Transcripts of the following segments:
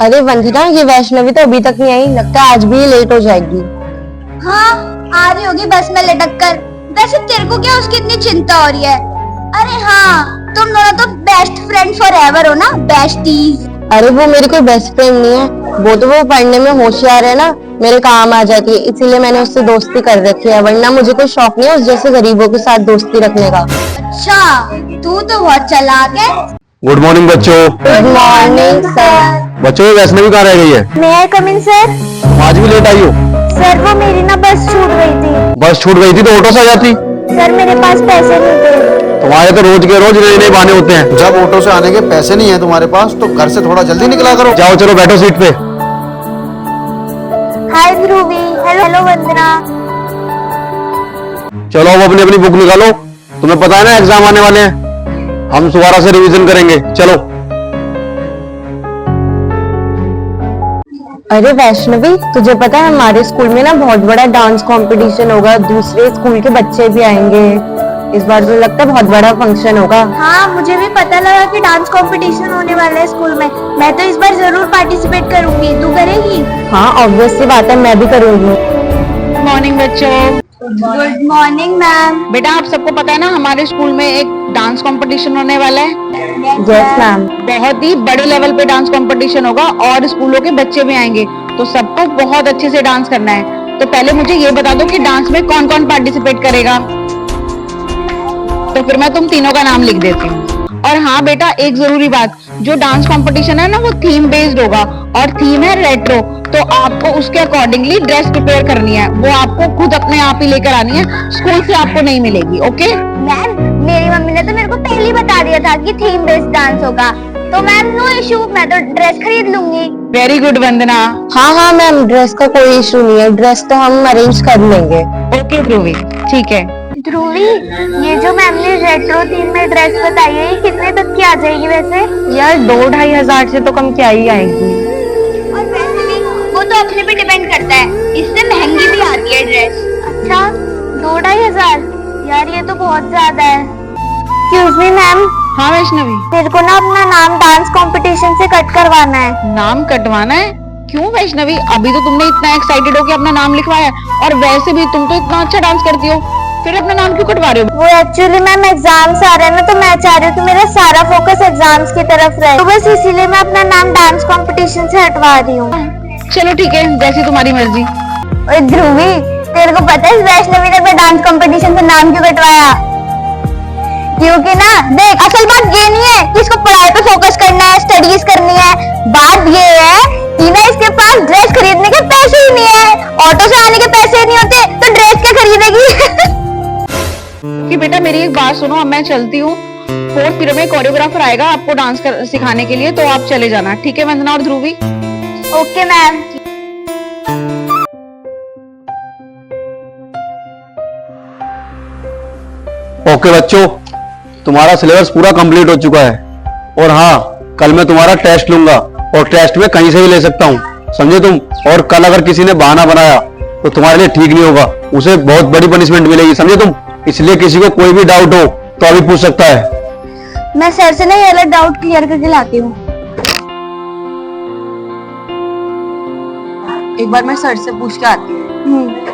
अरे वंदिना, ये वैष्णवी तो अभी तक नहीं आई, लगता है आज भी लेट हो जाएगी। हाँ, आ रही होगी बस में लटक कर। वैसे तेरे को क्या उसकी इतनी चिंता हो रही है? अरे हाँ, तुम दोनों तो बेस्ट फ्रेंड फॉरएवर हो ना, बेस्टीज। अरे वो मेरी कोई बेस्ट फ्रेंड नहीं है, वो पढ़ने में होशियार है ना, मेरे काम आ जाती है, इसीलिए मैंने उससे दोस्ती कर रखी है, वरना मुझे कोई शौक नहीं है उस जैसे गरीबों के साथ दोस्ती रखने का। अच्छा, तू तो बहुत चालाक है। गुड मॉर्निंग बच्चों। Good morning sir. बच्चों, वैष्णवी कहाँ रह गई है? मे आई कम इन सर? आज भी लेट आई हो? सर वो मेरी ना बस छूट गई थी। बस छूट गई थी तो ऑटो से आ जाती। सर मेरे पास पैसे नहीं थे। तुम्हारे तो रोज के रोज नए नए बहाने होते हैं। जब ऑटो से आने के पैसे नहीं है तुम्हारे पास तो घर से थोड़ा जल्दी निकला करो। जाओ चलो बैठो सीट पे। हाय ध्रुवी। हेलो वंदना। चलो अब अपनी अपनी बुक निकालो, तुम्हें पता है ना एग्जाम आने वाले हैं, हम दोबारा से रिवीजन करेंगे। चलो। अरे वैष्णवी, तुझे पता है हमारे स्कूल में ना बहुत बड़ा डांस कंपटीशन होगा, दूसरे स्कूल के बच्चे भी आएंगे इस बार, तो लगता है बहुत बड़ा फंक्शन होगा। हाँ, मुझे भी पता लगा कि डांस कंपटीशन होने वाला है स्कूल में। मैं तो इस बार जरूर पार्टिसिपेट करूंगी। तू करेगी? हाँ ऑब्वियस सी बात है, मैं भी करूंगी। मॉर्निंग बच्चों। Good morning ma'am. बेटा आप सबको पता है ना हमारे स्कूल में एक डांस कंपटीशन होने वाला है। Yes ma'am. बहुत ही बड़े लेवल पे डांस कंपटीशन होगा और स्कूलों के बच्चे भी आएंगे, तो सबको बहुत अच्छे से डांस करना है। तो पहले मुझे ये बता दो कि डांस में कौन कौन पार्टिसिपेट करेगा, तो फिर मैं तुम तीनों का नाम लिख देती हूँ। और हाँ बेटा, एक जरूरी बात, जो डांस कंपटीशन है ना वो थीम बेस्ड होगा और थीम है रेट्रो, तो आपको उसके अकॉर्डिंगली ड्रेस प्रिपेयर करनी है, वो आपको खुद अपने आप ही लेकर आनी है, स्कूल से आपको नहीं मिलेगी। ओके मैम, मेरी मम्मी ने तो मेरे को पहले ही बता दिया था कि थीम बेस्ड डांस होगा, तो मैम नो इशू, मैं तो ड्रेस खरीद लूंगी। वेरी गुड वंदना। हाँ मैम, ड्रेस का कोई इशू नहीं है, ड्रेस तो हम अरेंज कर लेंगे। ओके ध्रुवी, ठीक है। ध्रुवी, ये जो मैम ने रेट्रो थीम में ड्रेस बताई है, ये कितने तक की आ जाएगी वैसे? यार 2-2.5 हजार से तो कम क्या ही आएगी। और वैसे भी वो तो अपने पे डिपेंड करता है, इससे महंगी भी आती है ड्रेस। अच्छा, 2-2.5 हजार? यार ये तो बहुत ज्यादा है। Excuse me ma'am. हाँ वैष्णवी। मेरे को ना अपना नाम डांस कंपटीशन से कट करवाना है। नाम कटवाना है? क्यों वैष्णवी, अभी तो तुमने इतना एक्साइटेड हो कि अपना नाम लिखवाया, और वैसे भी तुम तो इतना अच्छा डांस करती हो, फिर अपना नाम क्यों कटवा रहे हो? वो एक्चुअली मैम एग्जाम्स आ रहे हैं ना, तो मैं चाह रही हूँ कि मेरा सारा फोकस एग्जाम्स की तरफ रहे, तो बस इसीलिए मैं अपना नाम डांस कंपटीशन से हटवा रही हूँ। चलो ठीक है, जैसी तुम्हारी मर्जी। और ध्रुवी, तेरे को पता है वैष्णवी ने डांस कंपटीशन से नाम क्यों कटवाया? क्योंकि ना देख, असल बात ये नहीं है कि इसको पढ़ाई पे फोकस करना है, स्टडीज करनी है, बात ये है कि ना इसके पास ड्रेस खरीदने के पैसे ही नहीं है, ऑटो से आने के पैसे नहीं होते तो ड्रेस क्या खरीदेगी? कि बेटा मेरी एक बात सुनो, अब मैं चलती हूँ, 4th पीरियड में कोरियोग्राफर आएगा आपको डांस सिखाने के लिए, तो आप चले जाना, ठीक है वंदना और ध्रुवी? Okay ma'am. ओके बच्चों, तुम्हारा सिलेबस पूरा कंप्लीट हो चुका है, और हाँ कल मैं तुम्हारा टेस्ट लूंगा, और टेस्ट में कहीं से भी ले सकता हूँ, समझे तुम? और कल अगर किसी ने बहाना बनाया तो तुम्हारे लिए ठीक नहीं होगा, उसे बहुत बड़ी पनिशमेंट मिलेगी, समझे तुम? इसलिए किसी को कोई भी डाउट हो तो अभी पूछ सकता है। मैं सर से नहीं अलग डाउट क्लियर करके लाती हूँ। एक बार मैं सर से पूछ के आती हूँ।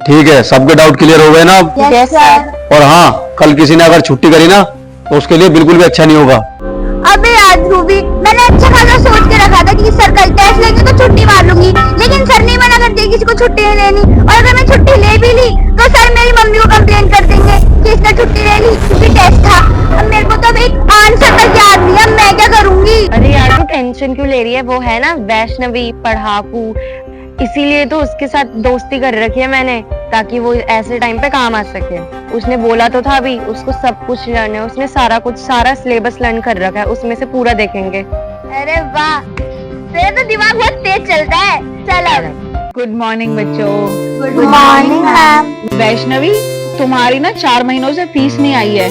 ठीक है, सबके डाउट क्लियर हो गए ना अब? Yes sir. और हाँ, कल किसी ने अगर छुट्टी करी ना तो उसके लिए बिल्कुल भी अच्छा नहीं होगा। अबे यार ध्रुवी, मैंने अच्छा खासा सोच के रखा था कि सर कल टेस्ट लेंगे तो छुट्टी मार लूंगी, लेकिन सर ने मना कर दिया किसी को छुट्टी नहीं लेनी, और अगर मैं छुट्टी ले भी ली तो सर मेरी मम्मी को कंप्लेन कर देंगे कि इसने छुट्टी ले ली क्योंकि टेस्ट था। अब मेरे को तो अब एक आंसर तक याद नहीं है, मैं क्या करूंगी? अरे यार तू टेंशन क्यों ले रही है, वो है ना वैष्णवी पढ़ाकू, इसीलिए तो उसके साथ दोस्ती कर रखी है मैंने, ताकि वो ऐसे टाइम पे काम आ सके। उसने बोला तो था भी उसको सब कुछ लर्न है, उसने सारा सिलेबस लर्न कर रखा है, उसमें से पूरा देखेंगे। अरे वाह, तेरा तो दिमाग बहुत तेज चलता है। चलो। गुड मॉर्निंग बच्चों। Good morning ma'am. वैष्णवी, तुम्हारी ना 4 महीनों से फीस नहीं आई है,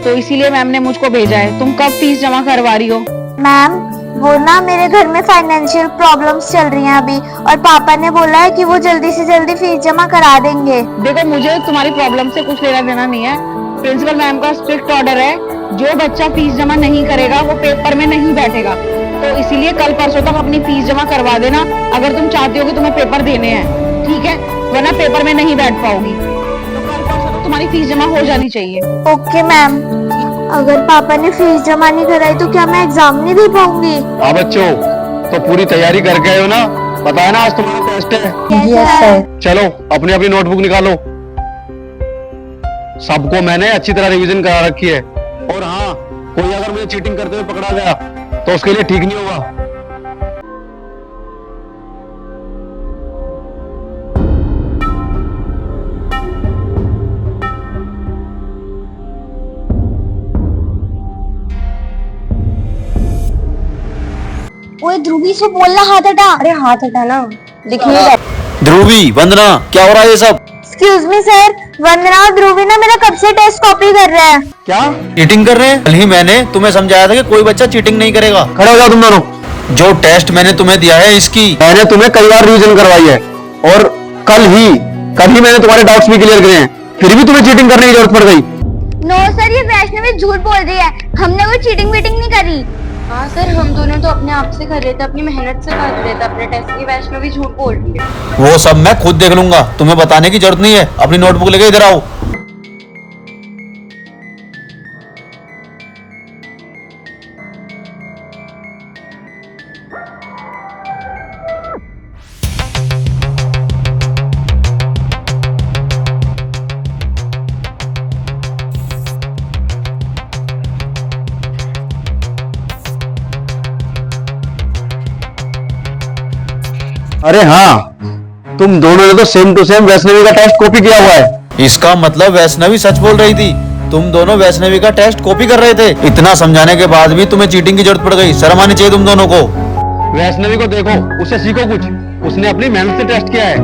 तो इसीलिए मैम ने मुझको भेजा है, तुम कब फीस जमा करवा रही हो? मैम, वो ना मेरे घर में फाइनेंशियल प्रॉब्लम्स चल रही हैं अभी, और पापा ने बोला है कि वो जल्दी से जल्दी फीस जमा करा देंगे। देखो मुझे तुम्हारी प्रॉब्लम से कुछ लेना देना नहीं है, प्रिंसिपल मैम का स्ट्रिक्ट ऑर्डर है जो बच्चा फीस जमा नहीं करेगा वो पेपर में नहीं बैठेगा। तो इसीलिए कल परसों तक अपनी फीस जमा करवा देना अगर तुम चाहती हो कि तुम्हें पेपर देने हैं, ठीक है? वरना पेपर में नहीं बैठ पाओगी। तो कल परसों तक तुम्हारी फीस जमा हो जानी चाहिए। ओके मैम, अगर पापा ने फीस जमा नहीं कराई तो क्या मैं एग्जाम नहीं दे पाऊंगी? हाँ बच्चों, तो पूरी तैयारी करके आए हो ना? पता है ना आज तुम्हारा टेस्ट है। Yes sir. चलो अपनी अपनी नोटबुक निकालो। सबको मैंने अच्छी तरह रिवीजन करा रखी है। और हाँ, कोई अगर मुझे चीटिंग करते हुए पकड़ा गया तो उसके लिए ठीक नहीं होगा। ओए ध्रुवी से बोलना हाथ हटा। अरे हाथ हटाना, दिख नहीं रहा। ध्रुवी, वंदना, क्या हो रहा है ये सब? एक्सक्यूज मी सर, वंदना और ध्रुवी ना मेरा कब से टेस्ट कॉपी कर रहे हैं। क्या चीटिंग कर रहे हैं? कल ही मैंने तुम्हें समझाया था कि कोई बच्चा चीटिंग नहीं करेगा। खड़े हो जाओ तुम दोनों। जो टेस्ट मैंने तुम्हें दिया है इसकी मैंने तुम्हें कई बार रिवीजन करवाई है और कल ही मैंने तुम्हारे डाउट्स भी क्लियर करे हैं, फिर भी तुम्हें चीटिंग करने की जरूरत पड़ गई। नो सर, ये वैष्णवी झूठ बोल रही है, हमने कोई चीटिंग वीटिंग नहीं करी। हाँ सर, हम दोनों तो अपने आप से कर रहे थे, अपनी मेहनत से कर रहे थे अपने टेस्ट की। वैष्णवी झूठ बोल रही है। वो सब मैं खुद देख लूंगा, तुम्हें बताने की जरूरत नहीं है। अपनी नोटबुक लेके इधर आओ। अरे हाँ, तुम दोनों ने तो सेम टू सेम वैष्णवी का टेस्ट कॉपी किया हुआ है। इसका मतलब वैष्णवी सच बोल रही थी। तुम दोनों वैष्णवी का टेस्ट कॉपी कर रहे थे। इतना समझाने के बाद भी तुम्हें चीटिंग की जरूरत पड़ गई। शर्म आनी चाहिए तुम दोनों को। वैष्णवी को देखो, उससे सीखो कुछ। उसने अपनी मेहनत से टेस्ट किया है।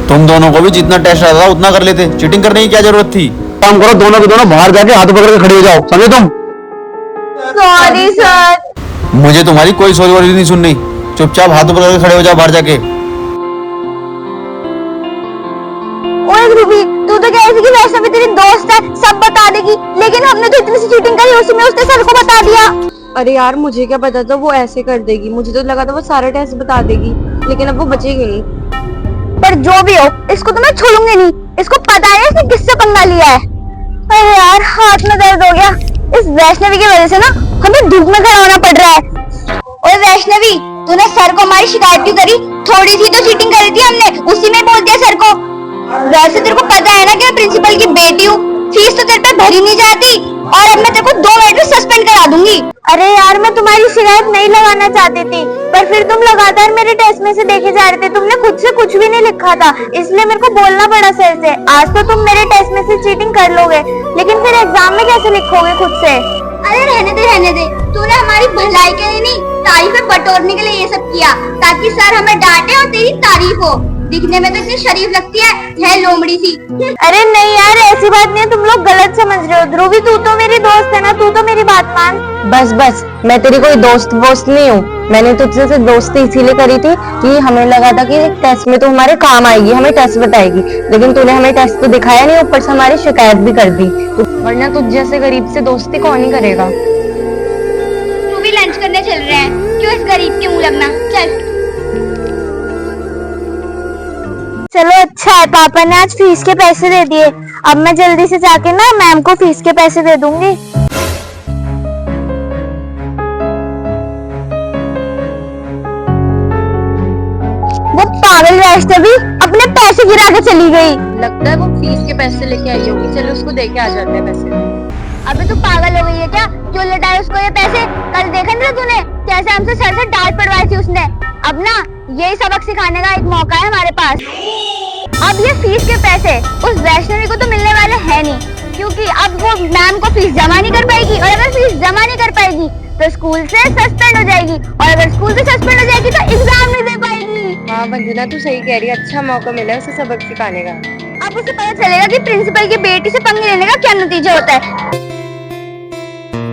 तुम दोनों को भी जितना टेस्ट आता था उतना कर लेते। चीटिंग करने की क्या जरूरत थी? काम करो, दोनों के दोनों बाहर जाके हाथ पकड़ के खड़े हो जाओ, समझे तुम? Sorry sir. मुझे तुम्हारी कोई सॉरी वॉरी नहीं सुननी। चुपचाप हाथ पकड़ के खड़े हो जाओ बाहर जाके। ओए ध्रुवी, तू तो कह रही थी कि वैष्णवी तेरी दोस्त है, सब बता देगी, लेकिन हमने तो इतनी सी चीटिंग करी, उसी में उसने सर को बता दिया। अरे यार, मुझे क्या पता था वो ऐसे कर देगी। मुझे तो लगा था वो सारा टेस्ट बता देगी, लेकिन अब वो बचेगी नहीं। पर जो भी हो, इसको तो मैं छोड़ूंगी नहीं। इसको पता है इसने किससे पंगा लिया है। अरे यार, हाथ में दर्द हो गया। इस वैष्णवी की वजह से ना हमें धूप में खड़ा होना पड़ रहा है। ओए वैष्णवी, तूने सर को हमारी शिकायत क्यों करी? थोड़ी सी तो चीटिंग करी थी हमने, उसी में बोल दिया सर को। वैसे तेरे को पता है ना कि मैं प्रिंसिपल की बेटी हूँ, फीस तो तेरे पे भरी नहीं जाती, और अब मैं तेरे को 2 मिनट में सस्पेंड करा दूंगी। अरे यार, मैं तुम्हारी शिकायत नहीं लगाना चाहती थी, पर फिर तुम लगातार मेरे टेस्ट में से देखे जा रहे थे। तुमने खुद से कुछ भी नहीं लिखा था, इसलिए मेरे को बोलना पड़ा सर से। आज तो तुम मेरे टेस्ट में से चीटिंग कर लोगे, लेकिन फिर एग्जाम में कैसे लिखोगे खुद से? अरे रहने दे। तूने हमारी भलाई के लिए नहीं, तारीफें बटोरने के लिए ये सब किया, ताकि सर हमें डांटे और तेरी तारीफ हो। दिखने में तो इतनी शरीफ लगती है लोमड़ी सी। अरे नहीं यार, ऐसी बात नहीं है, तुम लोग गलत समझ रहे हो। ध्रुवी, तू तो मेरी दोस्त है ना, तू तो मेरी बात मान। बस, मैं तेरी कोई दोस्त नहीं हूँ। मैंने तुझसे सिर्फ दोस्ती इसीलिए करी थी कि हमें लगा था कि टेस्ट में तो हमारे काम आएगी, हमें टेस्ट बताएगी, लेकिन तूने हमें टेस्ट तो दिखाया नहीं, ऊपर से हमारी शिकायत भी कर दी। वरना तुझ जैसे गरीब से दोस्ती कौन ही करेगा। तू भी लंच करने चल रहे हैं, क्यों इस गरीब के मुंह लगना? चल। चलो अच्छा है, पापा ने आज फीस के पैसे दे दिए। अब मैं जल्दी से जाके ना मैम को फीस के पैसे दे दूंगी। वो पागल वैष्णवी अपने पैसे गिरा के चली गई। लगता है वो फीस के पैसे लेके आई होगी। चलो उसको दे के आ जाते हैं पैसे। अबे तू पागल हो गई है क्या? क्यों लौटाए उसको ये पैसे? कल देखा नहीं तूने कैसे हमसे सर से डांट पड़वाई थी उसने? अब ना यही सबक सिखाने का एक मौका है हमारे पास। अब ये फीस के पैसे उस वैष्णवी को तो मिलने वाले हैं नहीं, क्योंकि अब वो मैम को फीस जमा नहीं कर पाएगी, और अगर फीस जमा नहीं कर पाएगी तो स्कूल से सस्पेंड हो जाएगी, और अगर स्कूल से सस्पेंड हो जाएगी तो एग्जाम नहीं दे पाएगी। हाँ वंदना, तू सही कह रही है। अच्छा मौका मिला है उसे सबक सिखाने का। अब उसे पता चलेगा कि प्रिंसिपल की बेटी से पंगे लेने का क्या नतीजा होता है।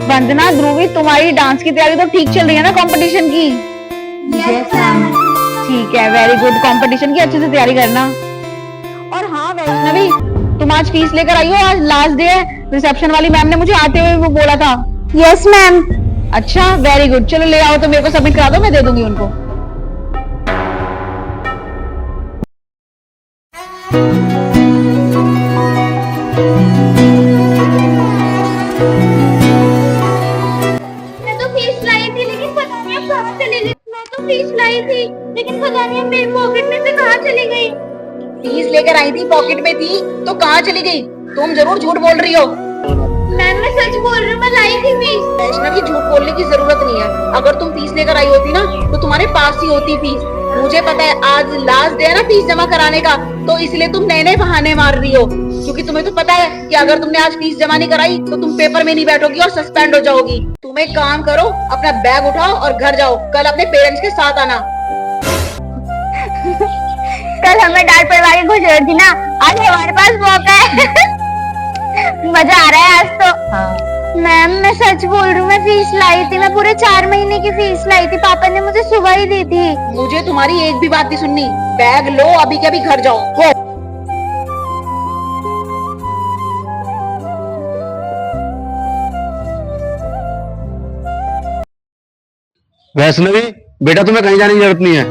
वंदना, ध्रुवी, तुम्हारी डांस की तैयारी तो ठीक चल रही है ना कंपटीशन की? Yes ma'am. ठीक है, वेरी गुड। कंपटीशन की अच्छे से तैयारी करना। और हाँ वैष्णवी, तुम आज फीस लेकर आई हो, आज लास्ट डे है, रिसेप्शन वाली मैम ने मुझे आते हुए वो बोला था। Yes ma'am. अच्छा वेरी गुड, चलो ले आओ तो मेरे को सबमिट करा दो, मैं दे दूंगी उनको। मैं तो फीस लाई थी लेकिन पता नहीं अब कहाँ चली गई। मैं तो फीस लाई थी लेकिन पता नहीं अब मेरी पॉकेट में से कहाँ चली गई। फीस लेकर आई थी, पॉकेट में थी, तो कहाँ चली गई? तुम जरूर झूठ बोल रही हो। मैम मैं सच बोल रही हूँ, मैं लाई थी फीस। वैष्णवी झूठ बोलने की जरूरत नहीं है। अगर तुम फीस लेकर आई होती ना तो तुम्हारे पास ही होती फीस। मुझे पता है आज लास्ट डे है ना फीस जमा कराने का, तो इसलिए तुम नए नए बहाने मार रही हो, क्योंकि तुम्हें तो पता है कि अगर तुमने आज फीस जमा नहीं कराई तो तुम पेपर में नहीं बैठोगी और सस्पेंड हो जाओगी। तुम एक काम करो, अपना बैग उठाओ और घर जाओ, कल अपने पेरेंट्स के साथ आना। कल हमें डांट पड़वा के घुस रही थी ना, आज हमारे पास मौका है। मजा आ रहा है आज तो। मैम मैं सच बोल रही हूँ, मैं फीस लाई थी, मैं पूरे 4 महीने की फीस लाई थी, पापा ने मुझे सुबह ही दी थी। मुझे तुम्हारी एक भी बात नहीं सुननी। बैग लो अभी के अभी घर जाओ। हो वैष्णवी बेटा, तुम्हें कहीं जाने की जरूरत नहीं है।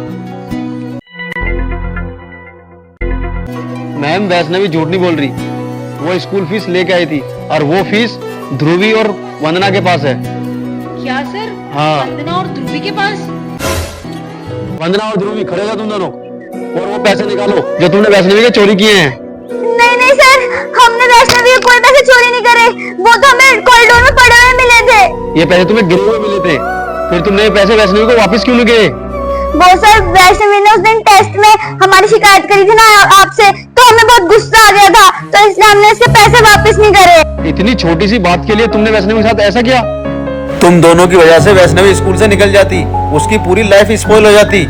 मैम वैष्णवी झूठ नहीं बोल रही, वो स्कूल फीस लेके आई थी और वो फीस ध्रुवी और वंदना के पास है। क्या सर? हाँ। वंदना और ध्रुवी के पास? वंदना और ध्रुवी खड़े हो तुम दोनों और वो पैसे निकालो जो तुमने वैष्णवी के चोरी किए हैं। नहीं नहीं सर, हमने वैष्णवी के कोई पैसे चोरी नहीं करे, वो तो हमें कॉरिडोर में पड़े हुए मिले थे। ये पैसे तुम्हें गिरे हुए मिले थे, फिर तुमने ये पैसे वैष्णवी को वापस क्यों नहीं किए? वो सर वैष्णवी ने उस दिन टेस्ट में हमारी शिकायत करी थी ना आपसे, तो हमें बहुत गुस्सा आ गया था, तो इसलिए हमने इसके पैसे वापस नहीं करे। इतनी छोटी सी बात के लिए तुमने वैष्णवी के साथ ऐसा किया? तुम दोनों की वजह से वैष्णवी स्कूल से निकल जाती, उसकी पूरी लाइफ स्पॉइल हो जाती।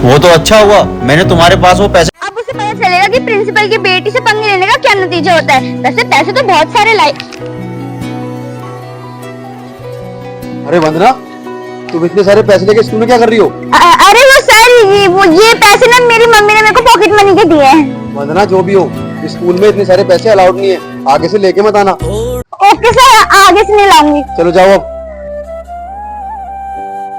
वो तो अच्छा हुआ मैंने तुम्हारे पास वो पैसे। अब उसे पता चलेगा कि प्रिंसिपल की बेटी से पंगे लेने का क्या नतीजा होता है। वैसे पैसे तो बहुत सारे लाए। अरे वंदना, तुम इतने सारे पैसे लेके स्कूल में क्या कर रही हो? अरे वो सर ये पैसे ना मेरी मम्मी ने मेरे को पॉकेट मनी के दिए हैं। वंदना जो भी हो, स्कूल में इतने सारे पैसे अलाउड नहीं है, आगे से लेके मत आना। ओके सर, आगे से नहीं लाऊंगी। चलो जाओ अब।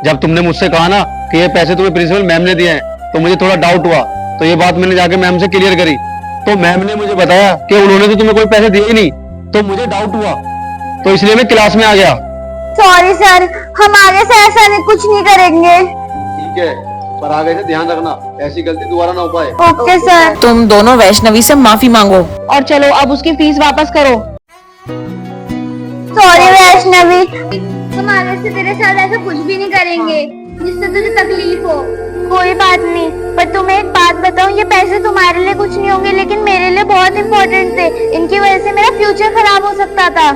जब तुमने मुझसे कहा ना कि ये पैसे तुम्हें प्रिंसिपल मैम ने दिए हैं, तो मुझे थोड़ा डाउट हुआ, तो ये बात मैंने जाके मैम से क्लियर करी, तो मैम ने मुझे बताया कि उन्होंने तो तुम्हें कोई पैसे दिए ही नहीं, तो मुझे डाउट हुआ, तो इसलिए मैं क्लास में आ गया। सॉरी सर, हम आगे से ऐसा नहीं कुछ नहीं करेंगे। ठीक है, पर आगे से ध्यान रखना, ऐसी गलती दोबारा ना हो पाए। Okay sir. तुम दोनों वैष्णवी से माफी मांगो और चलो अब उसकी फीस वापस करो। सॉरी वैष्णवी, हम आगे से तेरे साथ ऐसा कुछ भी नहीं करेंगे जिससे तुझे तकलीफ हो। कोई बात नहीं, पर तुम्हें एक बात बताऊं, ये पैसे तुम्हारे लिए कुछ नहीं होंगे लेकिन मेरे लिए बहुत इंपॉर्टेंट थे। इनकी वजह से मेरा फ्यूचर खराब हो सकता था।